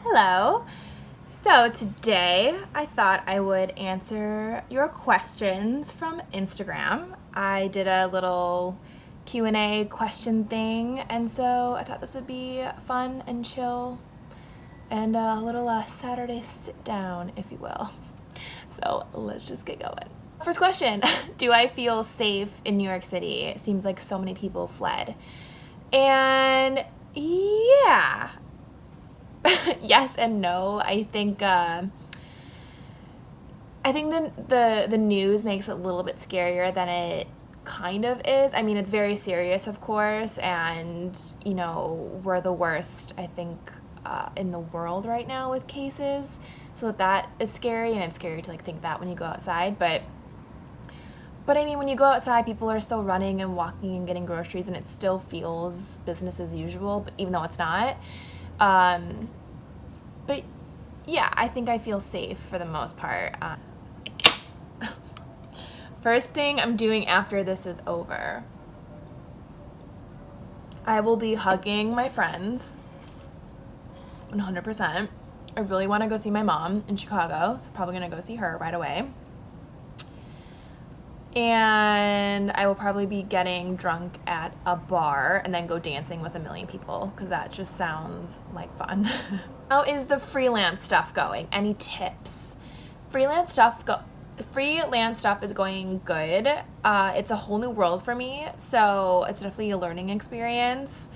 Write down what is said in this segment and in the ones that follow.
Hello. So today I thought I would answer your questions from Instagram. I did a little Q&A question thing, and so I thought this would be fun and chill and a little Saturday sit down, if you will. So let's just get going. First question, do I feel safe in New York City? It seems like so many people fled. And yeah, yes and no. I think the news makes it a little bit scarier than it kind of is. I mean, it's very serious, of course, and we're the worst, I think, in the world right now with cases. So that is scary, and it's scary to think that when you go outside. But I mean, when you go outside, people are still running and walking and getting groceries, and it still feels business as usual, but even though it's not. But yeah, I think I feel safe for the most part. First thing I'm doing after this is over, I will be hugging my friends, 100%. I really want to go see my mom in Chicago, so probably going to go see her right away. And I will probably be getting drunk at a bar and then go dancing with a million people, because that just sounds like fun. How is the freelance stuff going? Any tips? Freelance stuff is going good. It's a whole new world for me, so it's definitely a learning experience.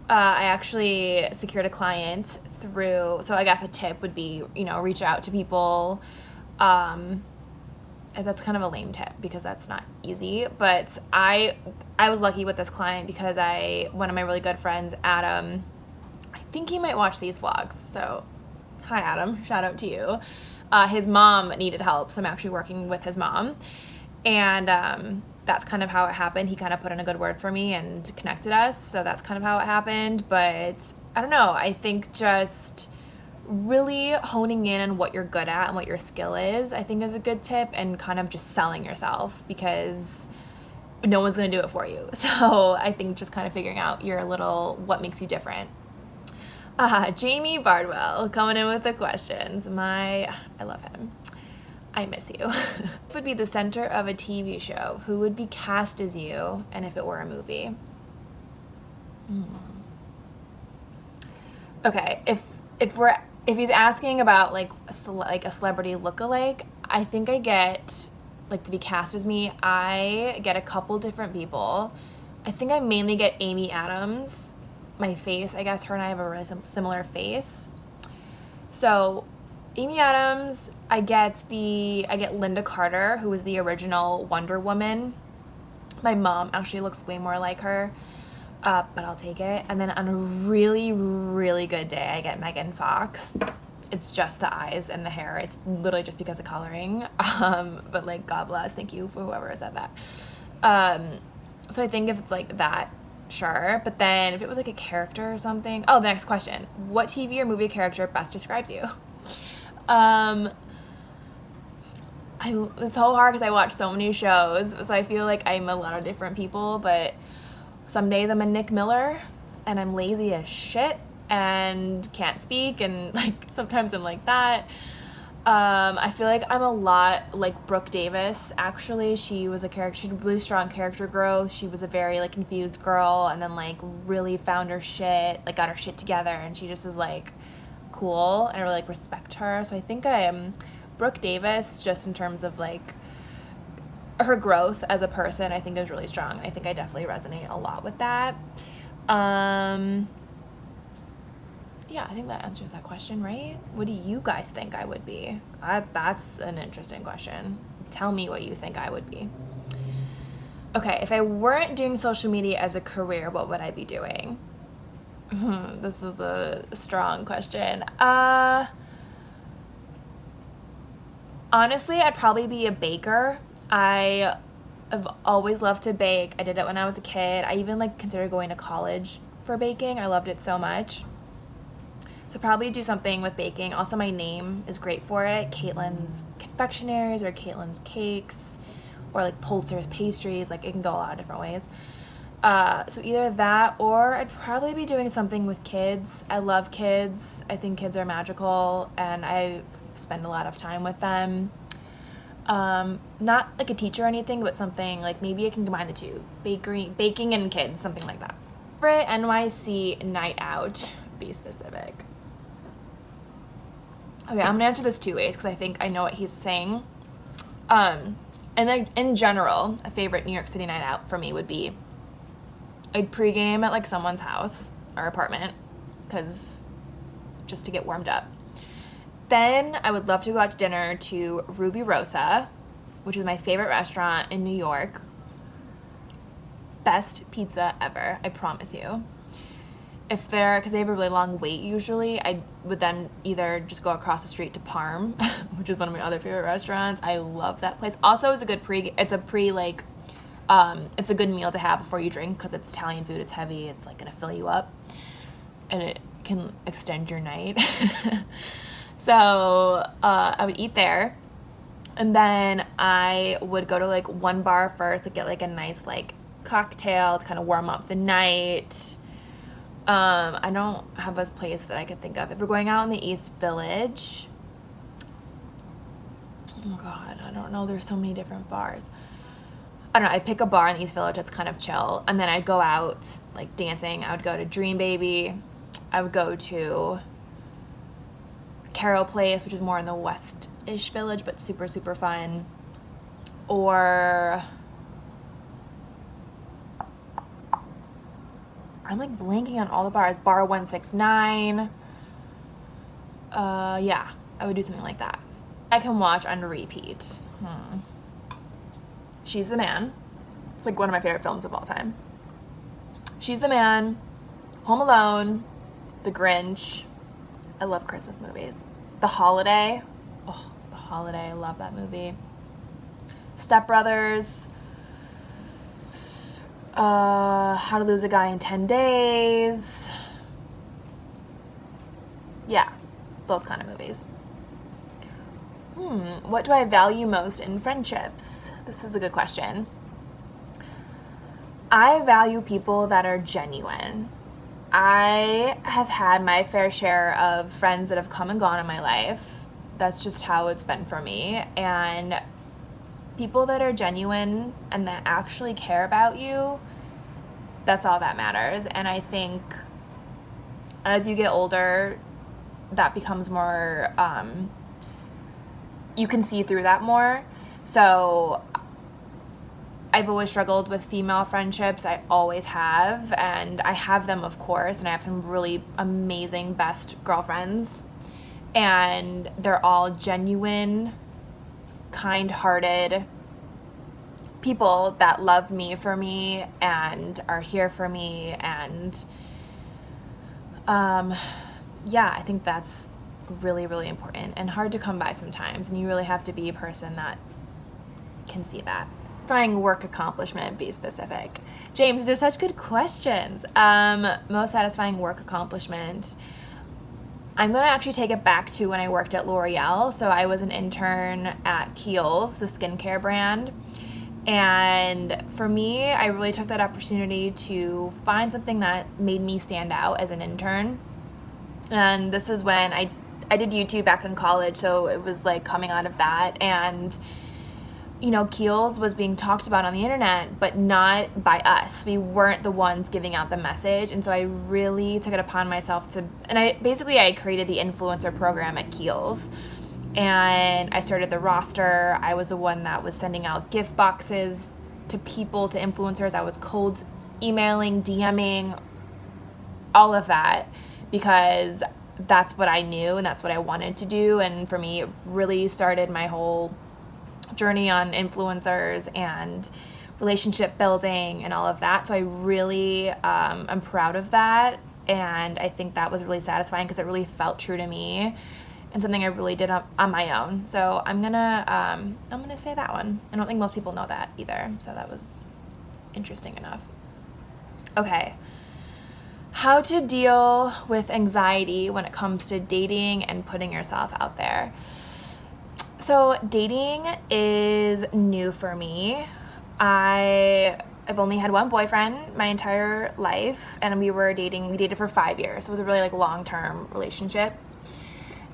I actually secured a client through, so I guess a tip would be, reach out to people. That's kind of a lame tip because that's not easy, but I was lucky with this client because one of my really good friends, Adam, I think he might watch these vlogs, so hi Adam, shout out to you. His mom needed help, so I'm actually working with his mom, and that's kind of how it happened. He kind of put in a good word for me and connected us, so that's kind of how it happened. But I don't know, I think just really honing in on what you're good at and what your skill is, I think, is a good tip, and kind of just selling yourself, because no one's going to do it for you. So I think just kind of figuring out what makes you different. Jamie Bardwell coming in with the questions. I love him. I miss you. Who would be the center of a TV show? Who would be cast as you, and if it were a movie? Okay, if he's asking about like a celebrity lookalike, I think I get, to be cast as me, I get a couple different people. I think I mainly get Amy Adams. My face, I guess her and I have a really similar face. So Amy Adams, I get Linda Carter, who was the original Wonder Woman. My mom actually looks way more like her. But I'll take it. And then on a really, really good day, I get Megan Fox. It's just the eyes and the hair. It's literally just because of coloring. But God bless. Thank you for whoever said that. So I think if it's like that, sure. But then if it was like a character or something. Oh, the next question. What TV or movie character best describes you? It's so hard because I watch so many shows. So I feel like I'm a lot of different people, but some days I'm a Nick Miller, and I'm lazy as shit and can't speak, and sometimes I'm like that. I feel like I'm a lot like Brooke Davis, actually. She had really strong character growth. She was a very confused girl, and then really found her shit, got her shit together, and she just is cool, and I really respect her. So I think I am Brooke Davis, just in terms of her growth as a person, I think, is really strong. I think I definitely resonate a lot with that. Yeah, I think that answers that question, right? What do you guys think I would be? That's an interesting question. Tell me what you think I would be. Okay, if I weren't doing social media as a career, what would I be doing? This is a strong question. Honestly, I'd probably be a baker. I have always loved to bake. I did it when I was a kid. I even considered going to college for baking. I loved it so much. So probably do something with baking. Also, my name is great for it. Caitlin's Confectionaries or Caitlin's Cakes or Pulser's Pastries. It can go a lot of different ways. So either that, or I'd probably be doing something with kids. I love kids. I think kids are magical, and I spend a lot of time with them. Not like a teacher or anything, but something like maybe I can combine the two. Baking and kids, something like that. Favorite NYC Night Out, be specific. Okay, I'm gonna answer this two ways because I think I know what he's saying. And in general, a favorite New York City night out for me would be I'd pregame at like someone's house or apartment, because just to get warmed up. Then I would love to go out to dinner to Ruby Rosa, which is my favorite restaurant in New York. Best pizza ever, I promise you. Because they have a really long wait usually, I would then either just go across the street to Parm, which is one of my other favorite restaurants. I love that place. Also, it's a good it's a good meal to have before you drink, because it's Italian food, it's heavy, it's like gonna fill you up, and it can extend your night. So I would eat there, and then I would go to like one bar first to get like a nice like cocktail to kind of warm up the night. I don't have a place that I could think of. If we're going out in the East Village, oh God, I don't know. There's so many different bars. I don't know. I'd pick a bar in the East Village that's kind of chill, and then I'd go out like dancing. I would go to Dream Baby. I would go to Caro Place, which is more in the West-ish Village, but super, super fun. Or I'm like blanking on all the bars. Bar 169. Yeah, I would do something like that. I can watch on repeat. She's the Man. It's like one of my favorite films of all time. She's the Man, Home Alone, The Grinch. I love Christmas movies. The Holiday. Oh, The Holiday. I love that movie. Step Brothers. How to Lose a Guy in 10 Days. Yeah, those kind of movies. What do I value most in friendships? This is a good question. I value people that are genuine. I have had my fair share of friends that have come and gone in my life. That's just how it's been for me. And people that are genuine and that actually care about you, that's all that matters. And I think as you get older, that becomes more, you can see through that more. So I've always struggled with female friendships. I always have, and I have them, of course, and I have some really amazing best girlfriends, and they're all genuine, kind-hearted people that love me for me and are here for me, and yeah, I think that's really, really important and hard to come by sometimes, and you really have to be a person that can see that. Satisfying work accomplishment, be specific. James, they're such good questions. Most satisfying work accomplishment. I'm going to actually take it back to when I worked at L'Oreal. So I was an intern at Kiehl's, the skincare brand. And for me, I really took that opportunity to find something that made me stand out as an intern. And this is when I did YouTube back in college, so it was like coming out of that. And you know, Kiehl's was being talked about on the internet, but not by us. We weren't the ones giving out the message. And so I really took it upon myself and I created the influencer program at Kiehl's. And I started the roster. I was the one that was sending out gift boxes to people, to influencers. I was cold emailing, DMing, all of that, because that's what I knew and that's what I wanted to do. And for me, it really started my whole journey on influencers and relationship building and all of that. So I really am proud of that, and I think that was really satisfying because it really felt true to me and something I really did on my own. So I'm gonna say that one. I don't think most people know that either, so that was interesting enough. Okay, how to deal with anxiety when it comes to dating and putting yourself out there. So dating is new for me. I I've only had one boyfriend my entire life, and we dated for 5 years. So it was a really like long-term relationship.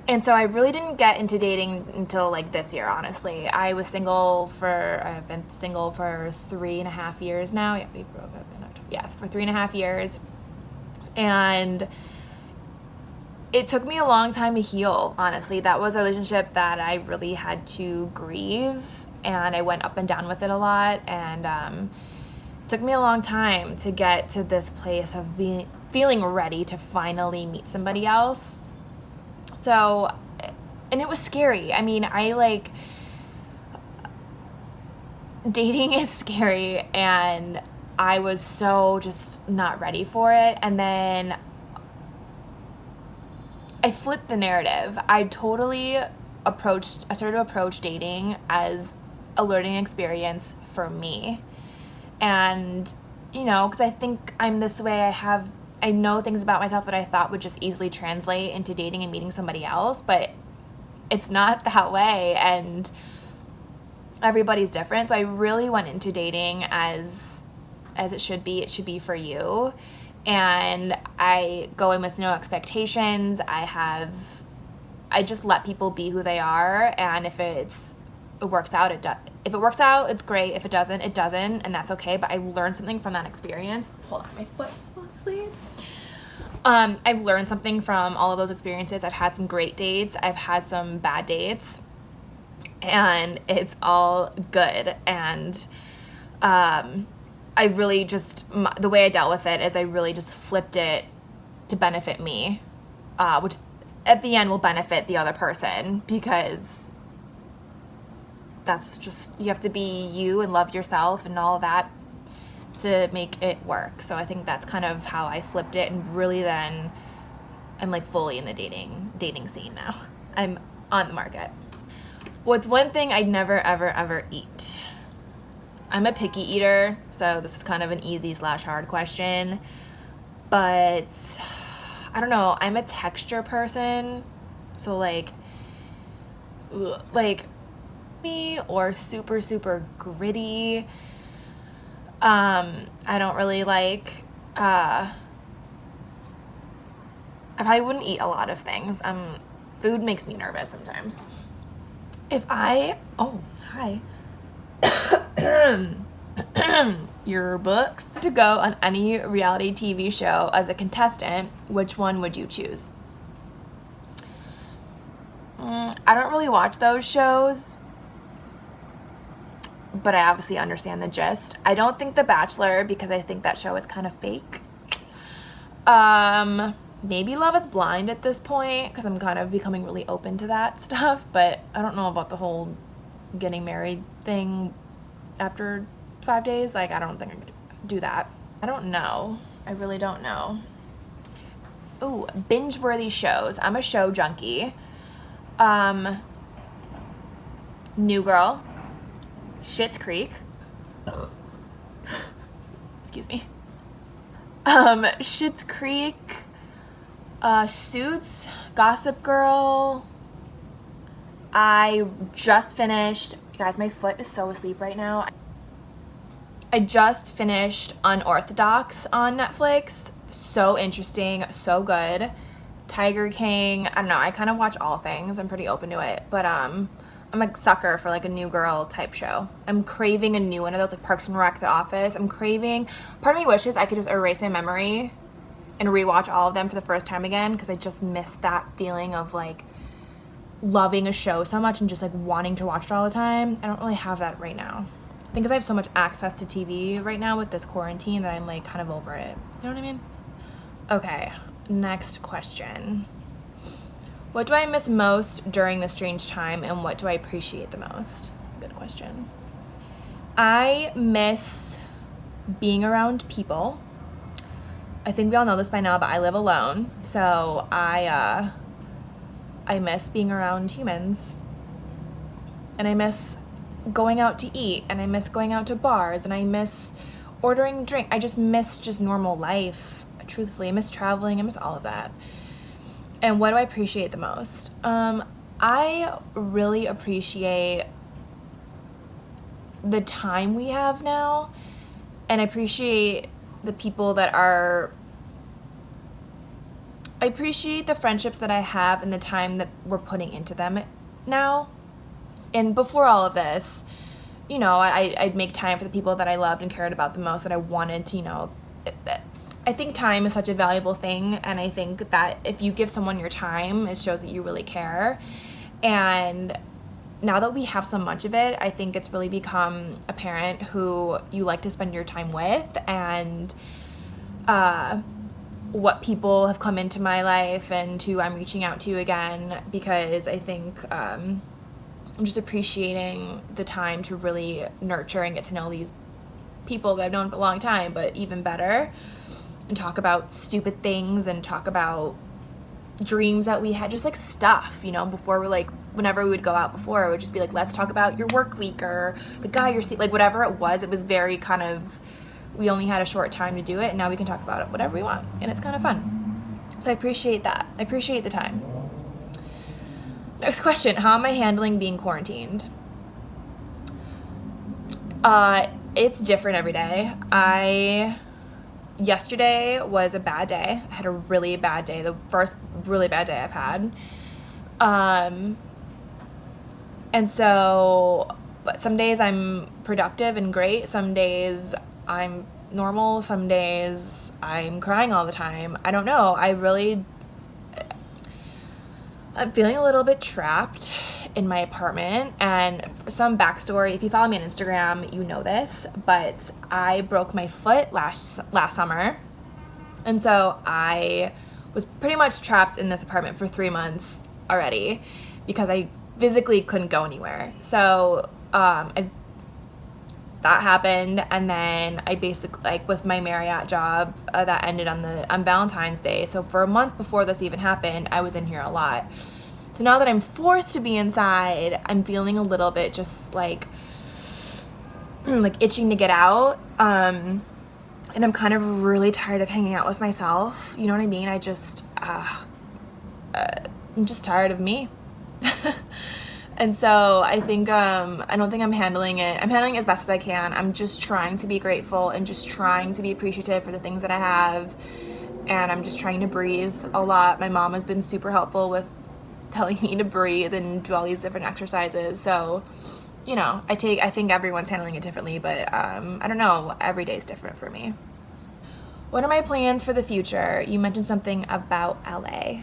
And so I really didn't get into dating until like this year, honestly. I've been single for 3.5 years now. Yeah, we broke up in October. Yeah, for 3.5 years. And it took me a long time to heal, honestly. That was a relationship that I really had to grieve, and I went up and down with it a lot. And it took me a long time to get to this place of feeling ready to finally meet somebody else. So, and it was scary. I mean, dating is scary, and I was so just not ready for it. And then I flipped the narrative. I started to approach dating as a learning experience for me. And, because I think I'm this way, I know things about myself that I thought would just easily translate into dating and meeting somebody else, but it's not that way, and everybody's different. So I really went into dating as it should be. It should be for you. And I go in with no expectations. I just let people be who they are, and if it works out, if it works out, it's great. If it doesn't, it doesn't, and that's okay. But I learned something from that experience. Hold on, my foot is falling asleep. I've learned something from all of those experiences. I've had some great dates. I've had some bad dates, and it's all good. And I really the way I dealt with it is I really just flipped it to benefit me, which at the end will benefit the other person, because that's just, you have to be you and love yourself and all of that to make it work. So I think that's kind of how I flipped it, and really then I'm like fully in the dating scene now. I'm on the market. What's one thing I'd never ever ever eat? I'm a picky eater, so this is kind of an easy / hard question, but I don't know, I'm a texture person, so like me or super super gritty. I don't really like, I probably wouldn't eat a lot of things. Food makes me nervous sometimes. Oh, hi. Your books. To go on any reality TV show as a contestant, which one would you choose? I don't really watch those shows, but I obviously understand the gist. I don't think The Bachelor, because I think that show is kind of fake. Maybe Love is Blind at this point, because I'm kind of becoming really open to that stuff, but I don't know about the whole getting married thing after 5 days. Like, I don't think I could do that. I don't know. I really don't know. Ooh, binge-worthy shows. I'm a show junkie. New Girl, Schitt's Creek, excuse me, Schitt's Creek, Suits, Gossip Girl. I just finished, guys, my foot is so asleep right now. I just finished Unorthodox on Netflix. So interesting, so good. Tiger King, I don't know, I kind of watch all things. I'm pretty open to it, but I'm a sucker for like a new girl type show. I'm craving a new one of those, like Parks and Rec, The Office. Part of me wishes I could just erase my memory and rewatch all of them for the first time again, because I just miss that feeling of like loving a show so much and just like wanting to watch it all the time. I don't really have that right now. I think because I have so much access to TV right now with this quarantine that I'm like kind of over it. You know what I mean? Okay, next question. What do I miss most during this strange time, and what do I appreciate the most? This is a good question. I miss being around people. I think we all know this by now, but I live alone, so I miss being around humans, and I miss going out to eat, and I miss going out to bars, and I miss ordering drink. I just miss just normal life. Truthfully, I miss traveling. I miss all of that. And what do I appreciate the most? I really appreciate the time we have now, And I appreciate the people that are, I appreciate the friendships that I have and the time that we're putting into them now. And before all of this, you know, I'd make time for the people that I loved and cared about the most, that I wanted to, you know, I think time is such a valuable thing, and I think that if you give someone your time, it shows that you really care. And now that we have so much of it, I think it's really become apparent who you like to spend your time with, and what people have come into my life and who I'm reaching out to again, because I think I'm just appreciating the time to really nurture and get to know these people that I've known for a long time, but even better, and talk about stupid things and talk about dreams that we had, just like stuff, you know, before we're like, whenever we would go out before, it would just be like, let's talk about your work week or the guy you're seeing, like whatever it was very kind of, we only had a short time to do it, and now we can talk about it whatever we want, and it's kind of fun. So I appreciate that. I appreciate the time. Next question, how am I handling being quarantined? It's different every day. Yesterday was a bad day. I had a really bad day, the first really bad day I've had. And so, but some days I'm productive and great. Some days I'm normal. Some days I'm crying all the time. I don't know. I'm feeling a little bit trapped in my apartment. And some backstory, if you follow me on Instagram, you know this, but I broke my foot last summer. And so I was pretty much trapped in this apartment for 3 months already because I physically couldn't go anywhere. So that happened, and then I basically, like with my Marriott job, that ended on Valentine's Day. So for a month before this even happened, I was in here a lot. So now that I'm forced to be inside, I'm feeling a little bit just like itching to get out. And I'm kind of really tired of hanging out with myself. You know what I mean? I'm just tired of me. And so I think, I don't think I'm handling it. I'm handling it as best as I can. I'm just trying to be grateful and just trying to be appreciative for the things that I have. And I'm just trying to breathe a lot. My mom has been super helpful with telling me to breathe and do all these different exercises. So, you know, I think everyone's handling it differently, but I don't know. Every day is different for me. What are my plans for the future? You mentioned something about LA.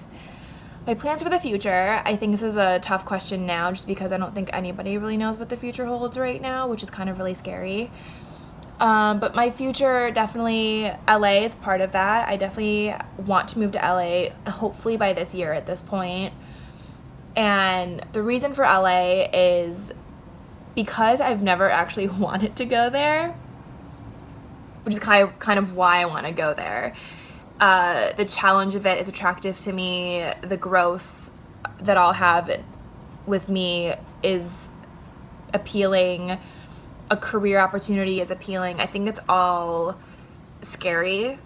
My plans for the future, I think this is a tough question now just because I don't think anybody really knows what the future holds right now, which is kind of really scary. But my future, definitely LA is part of that. I definitely want to move to LA, hopefully by this year at this point. And the reason for LA is because I've never actually wanted to go there, which is kind of why I want to go there. The challenge of it is attractive to me. The growth that I'll have with me is appealing. A career opportunity is appealing. I think it's all scary,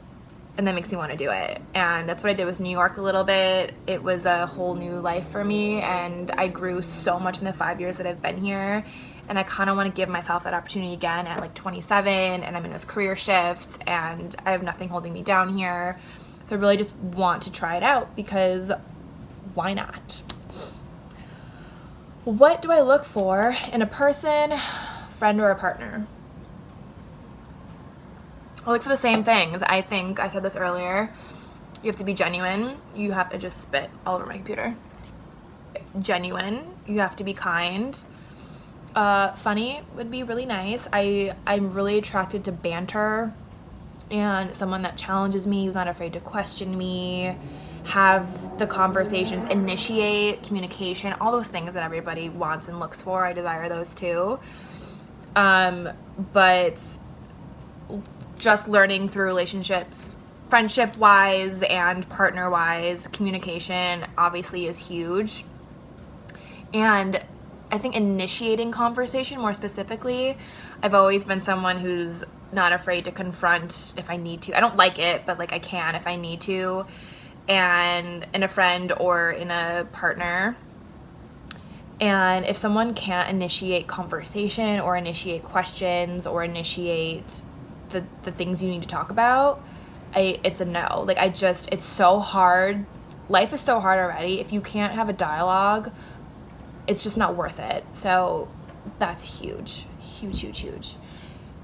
and that makes me want to do it. And that's what I did with New York a little bit. It was a whole new life for me, and I grew so much in the 5 years that I've been here. And I kind of want to give myself that opportunity again at like 27, and I'm in this career shift, and I have nothing holding me down here. So I really just want to try it out because why not? What do I look for in a person, friend, or a partner? I look for the same things. I think I said this earlier. You have to be genuine. You have to just spit all over my computer. Genuine. You have to be kind. Funny would be really nice. I'm really attracted to banter and someone that challenges me, who's not afraid to question me, have the conversations, initiate communication, all those things that everybody wants and looks for. I desire those too. But just learning through relationships, friendship-wise and partner-wise, communication obviously is huge. And I think initiating conversation more specifically, I've always been someone who's not afraid to confront if I need to. I don't like it, but like I can if I need to. And in a friend or in a partner. And if someone can't initiate conversation or initiate questions or initiate the things you need to talk about, it's a no. Like, it's so hard. Life is so hard already. If you can't have a dialogue, it's just not worth it. So that's huge. Huge.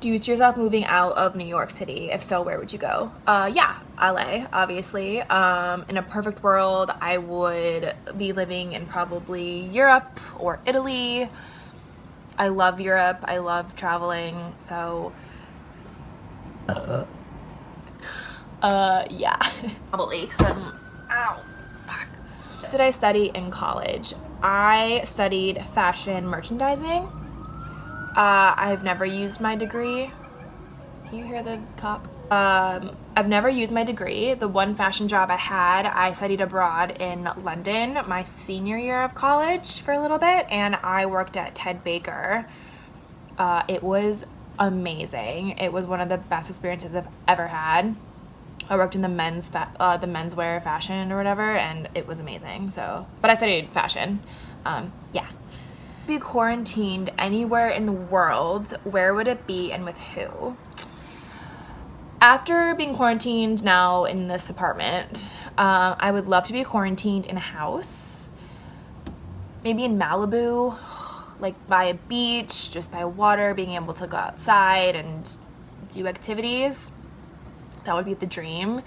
Do you see yourself moving out of New York City? If so, where would you go? Yeah, LA, obviously. In a perfect world, I would be living in probably Europe or Italy. I love Europe. I love traveling. So, yeah, probably. Ow, fuck. What did I study in college? I studied fashion merchandising. I've never used my degree. Can you hear the cop? I've never used my degree. The one fashion job I had, I studied abroad in London my senior year of college for a little bit, and I worked at Ted Baker. It was amazing. It was one of the best experiences I've ever had. I worked in the menswear fashion or whatever, and it was amazing. So, but I studied fashion. Yeah. Be quarantined anywhere in the world, where would it be and with who? After being quarantined now in this apartment, I would love to be quarantined in a house, maybe in Malibu, like by a beach, just by water, being able to go outside and do activities. That would be the dream.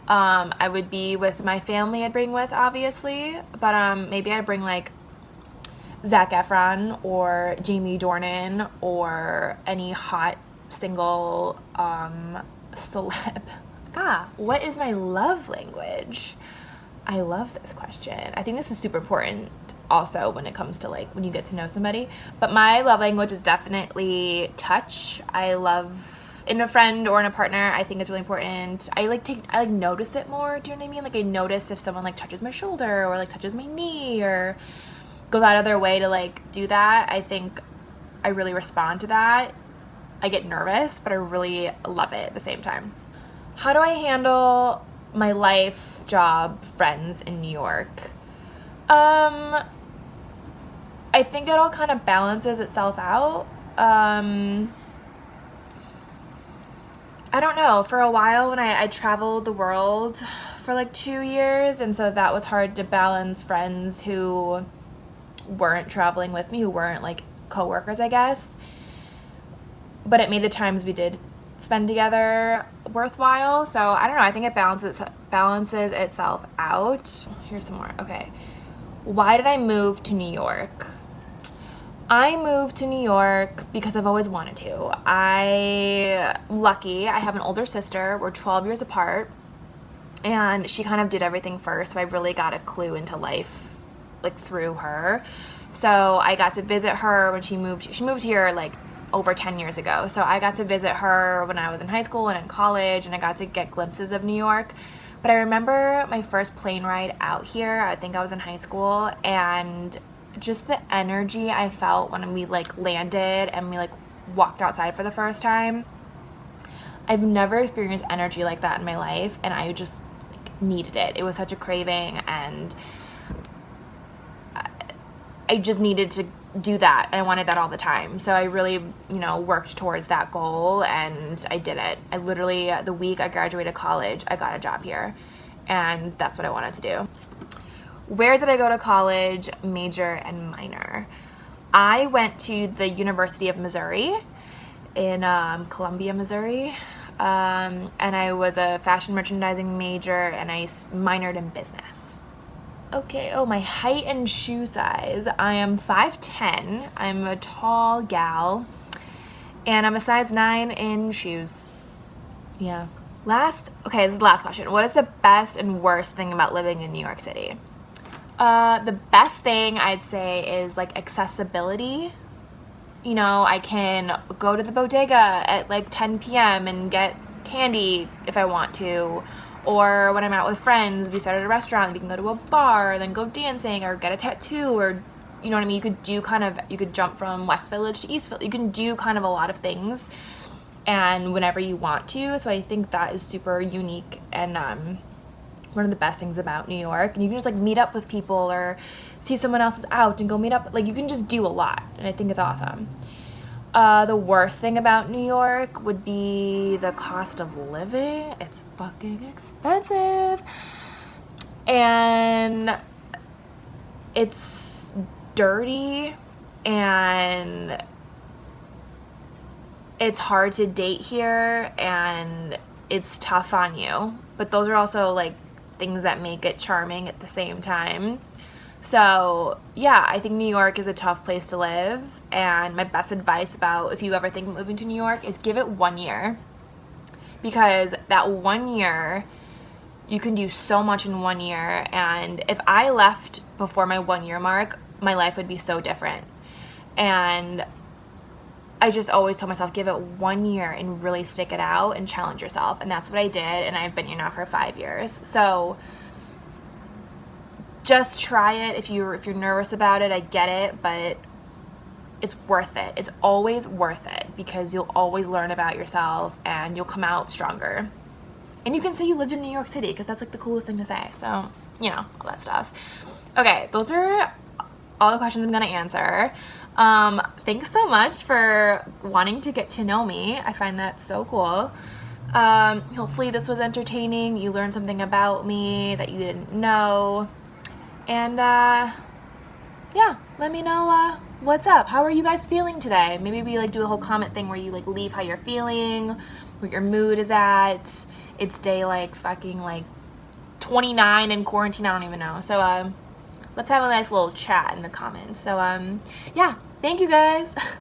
I would be with my family I'd bring with, obviously, but maybe I'd bring like Zac Efron or Jamie Dornan or any hot single celeb. What is my love language? I love this question. I think this is super important also when it comes to like when you get to know somebody. But my love language is definitely touch. I love in a friend or in a partner. I think it's really important. I like notice it more. Do you know what I mean? Like I notice if someone like touches my shoulder or like touches my knee or goes out of their way to like do that. I think I really respond to that. I get nervous, but I really love it at the same time. How do I handle my life, job, friends in New York? I think it all kind of balances itself out. I don't know. For a while when I traveled the world for like 2 years, and so that was hard to balance friends who weren't traveling with me, who weren't like coworkers, I guess. But it made the times we did spend together worthwhile. So I don't know. I think it balances itself out. Here's some more. Okay. Why did I move to New York? I moved to New York because I've always wanted to. I'm lucky. I have an older sister. We're 12 years apart. And she kind of did everything first. So I really got a clue into life like through her. So I got to visit her when she moved. She moved here like over 10 years ago. So I got to visit her when I was in high school and in college, and I got to get glimpses of New York. But I remember my first plane ride out here, I think I was in high school, and just the energy I felt when we like landed and we like walked outside for the first time. I've never experienced energy like that in my life, and I just like needed it. It was such a craving, and I just needed to do that, and I wanted that all the time. So I really, worked towards that goal, and I did it. I literally, the week I graduated college, I got a job here, and that's what I wanted to do. Where did I go to college, major, and minor? I went to the University of Missouri in Columbia, Missouri, and I was a fashion merchandising major, and I minored in business. Okay, my height and shoe size. I am 5'10". I'm a tall gal, and I'm a size 9 in shoes. Yeah. This is the last question. What is the best and worst thing about living in New York City? The best thing I'd say is like accessibility. I can go to the bodega at like 10 p.m. and get candy if I want to. Or when I'm out with friends, we start at a restaurant, we can go to a bar, and then go dancing, or get a tattoo, or, you know what I mean? You could jump from West Village to East Village. You can do kind of a lot of things, and whenever you want to. So I think that is super unique and one of the best things about New York. And you can just like meet up with people or see someone else is out and go meet up. Like you can just do a lot, and I think it's awesome. The worst thing about New York would be the cost of living. It's fucking expensive. And it's dirty, and it's hard to date here, and it's tough on you. But those are also like things that make it charming at the same time. So yeah, I think New York is a tough place to live, and my best advice about if you ever think of moving to New York is give it 1 year, because that 1 year you can do so much in 1 year. And if I left before my 1 year mark, my life would be so different. And I just always tell myself, give it 1 year and really stick it out and challenge yourself. And that's what I did, and I've been here now for 5 years. So just try it. If you're nervous about it, I get it, but it's worth it. It's always worth it, because you'll always learn about yourself and you'll come out stronger. And you can say you lived in New York City, because that's like the coolest thing to say. So, you know, all that stuff. Okay, those are all the questions I'm gonna answer. Thanks so much for wanting to get to know me. I find that so cool. Hopefully this was entertaining. You learned something about me that you didn't know. And yeah, let me know what's up. How are you guys feeling today? Maybe we like do a whole comment thing where you like leave how you're feeling, what your mood is at. It's day like fucking like 29 in quarantine. I don't even know. So let's have a nice little chat in the comments. So yeah, thank you guys.